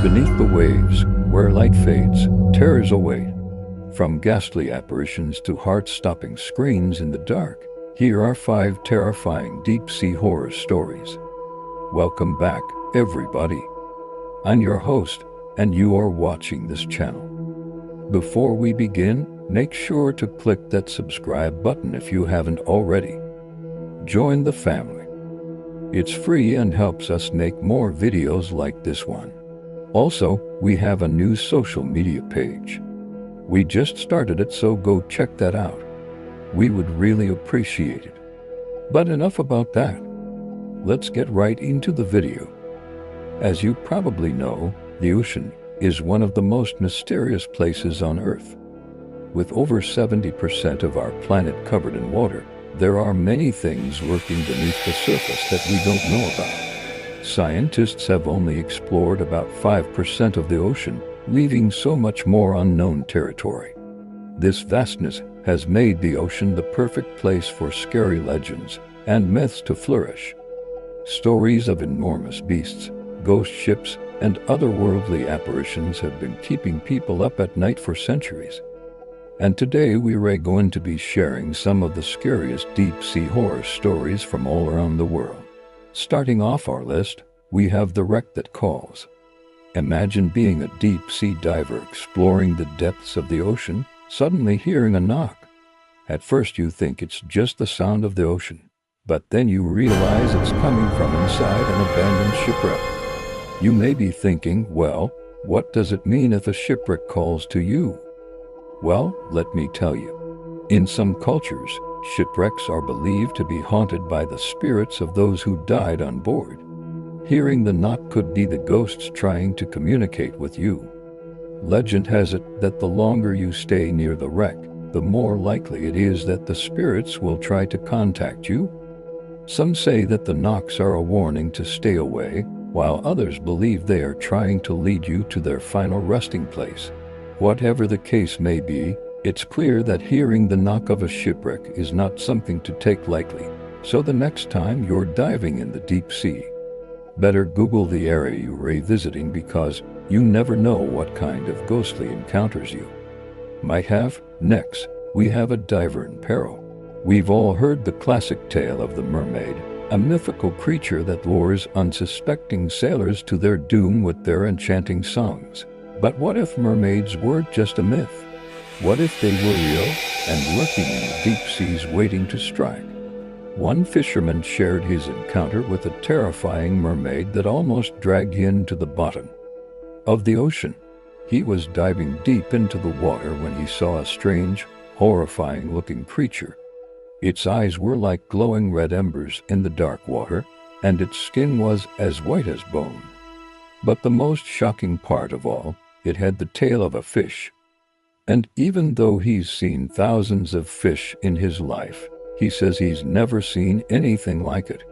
Beneath the waves, where light fades, terrors await. From ghastly apparitions to heart-stopping screams in the dark, here are 5 terrifying deep-sea horror stories. Welcome back, everybody. I'm your host, and you are watching this channel. Before we begin, make sure to click that subscribe button if you haven't already. Join the family. It's free and helps us make more videos like this one. Also, we have a new social media page. We just started it, so go check that out. We would really appreciate it. But enough about that. Let's get right into the video. As you probably know, the ocean is one of the most mysterious places on Earth. With over 70% of our planet covered in water, there are many things lurking beneath the surface that we don't know about. Scientists have only explored about 5% of the ocean, leaving so much more unknown territory. This vastness has made the ocean the perfect place for scary legends and myths to flourish. Stories of enormous beasts, ghost ships, and otherworldly apparitions have been keeping people up at night for centuries. And today we are going to be sharing some of the scariest deep-sea horror stories from all around the world. Starting off our list, we have the wreck that calls. Imagine being a deep-sea diver exploring the depths of the ocean, suddenly hearing a knock. At first you think it's just the sound of the ocean, but then you realize it's coming from inside an abandoned shipwreck. You may be thinking, well, what does it mean if a shipwreck calls to you? Well, let me tell you. In some cultures, shipwrecks are believed to be haunted by the spirits of those who died on board. Hearing the knock could be the ghosts trying to communicate with you. Legend has it that the longer you stay near the wreck, the more likely it is that the spirits will try to contact you. Some say that the knocks are a warning to stay away, while others believe they are trying to lead you to their final resting place. Whatever the case may be, it's clear that hearing the knock of a shipwreck is not something to take lightly, so the next time you're diving in the deep sea, better Google the area you're revisiting, because you never know what kind of ghostly encounters you might have. Next, we have a diver in peril. We've all heard the classic tale of the mermaid, a mythical creature that lures unsuspecting sailors to their doom with their enchanting songs. But what if mermaids were just a myth? What if they were real and lurking in the deep seas waiting to strike? One fisherman shared his encounter with a terrifying mermaid that almost dragged him to the bottom of the ocean. He was diving deep into the water when he saw a strange, horrifying-looking creature. Its eyes were like glowing red embers in the dark water, and its skin was as white as bone. But the most shocking part of all, it had the tail of a fish. And even though he's seen thousands of fish in his life, he says he's never seen anything like it.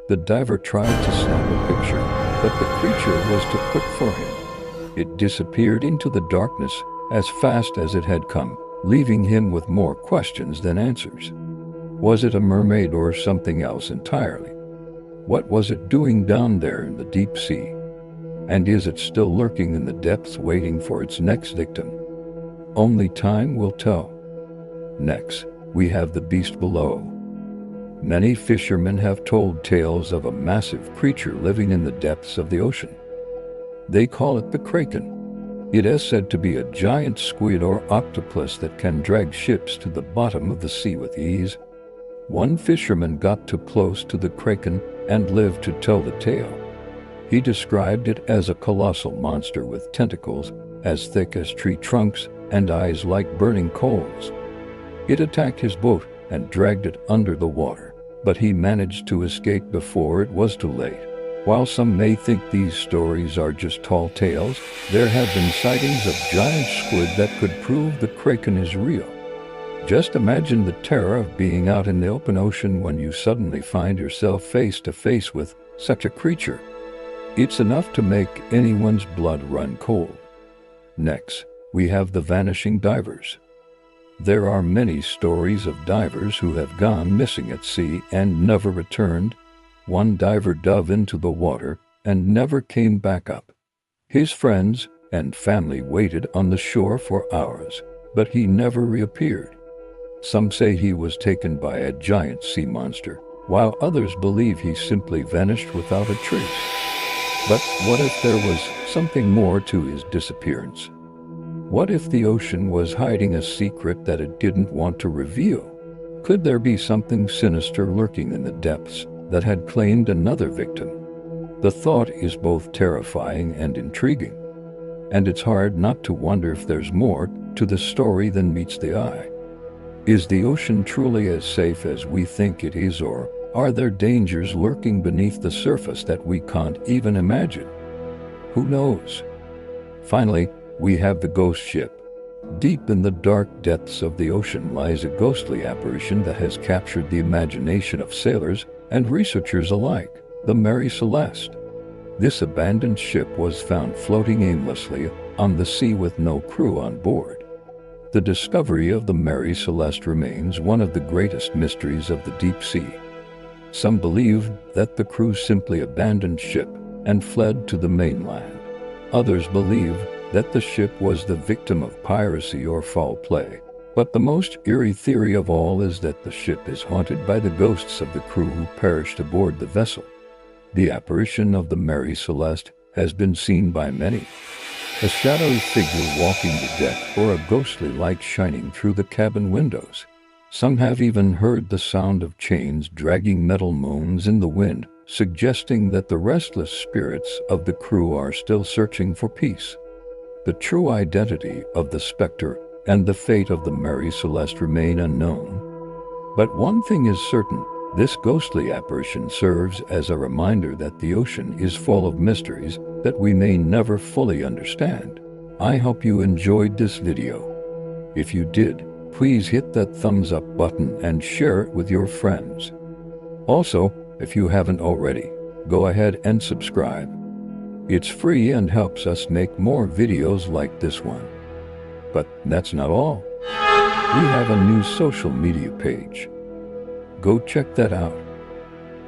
The diver tried to snap a picture, but the creature was too quick for him. It disappeared into the darkness as fast as it had come, leaving him with more questions than answers. Was it a mermaid or something else entirely? What was it doing down there in the deep sea? And is it still lurking in the depths waiting for its next victim? Only time will tell. Next, we have the beast below. Many fishermen have told tales of a massive creature living in the depths of the ocean. They call it the kraken. It is said to be a giant squid or octopus that can drag ships to the bottom of the sea with ease. One fisherman got too close to the kraken and lived to tell the tale. He described it as a colossal monster with tentacles as thick as tree trunks and eyes like burning coals. It attacked his boat and dragged it under the water, but he managed to escape before it was too late. While some may think these stories are just tall tales, there have been sightings of giant squid that could prove the kraken is real. Just imagine the terror of being out in the open ocean when you suddenly find yourself face to face with such a creature. It's enough to make anyone's blood run cold. Next, we have the vanishing divers. There are many stories of divers who have gone missing at sea and never returned. One diver dove into the water and never came back up. His friends and family waited on the shore for hours, but he never reappeared. Some say he was taken by a giant sea monster, while others believe he simply vanished without a trace. But what if there was something more to his disappearance? What if the ocean was hiding a secret that it didn't want to reveal? Could there be something sinister lurking in the depths that had claimed another victim? The thought is both terrifying and intriguing, and it's hard not to wonder if there's more to the story than meets the eye. Is the ocean truly as safe as we think it is, or are there dangers lurking beneath the surface that we can't even imagine? Who knows? Finally, we have the ghost ship. Deep in the dark depths of the ocean lies a ghostly apparition that has captured the imagination of sailors and researchers alike, the Mary Celeste. This abandoned ship was found floating aimlessly on the sea with no crew on board. The discovery of the Mary Celeste remains one of the greatest mysteries of the deep sea. Some believe that the crew simply abandoned ship and fled to the mainland. Others believe that the ship was the victim of piracy or foul play. But the most eerie theory of all is that the ship is haunted by the ghosts of the crew who perished aboard the vessel. The apparition of the Mary Celeste has been seen by many. A shadowy figure walking the deck, or a ghostly light shining through the cabin windows. Some have even heard the sound of chains dragging metal moans in the wind, suggesting that the restless spirits of the crew are still searching for peace. The true identity of the specter and the fate of the Mary Celeste remain unknown. But one thing is certain, this ghostly apparition serves as a reminder that the ocean is full of mysteries that we may never fully understand. I hope you enjoyed this video. If you did, please hit that thumbs up button and share it with your friends. Also, if you haven't already, go ahead and subscribe. It's free and helps us make more videos like this one. But that's not all. We have a new social media page. Go check that out.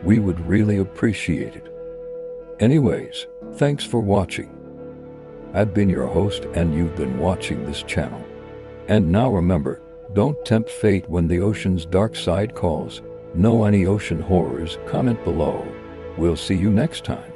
We would really appreciate it. Anyways, thanks for watching. I've been your host and you've been watching this channel. And now remember, don't tempt fate when the ocean's dark side calls. Know any ocean horrors? Comment below. We'll see you next time.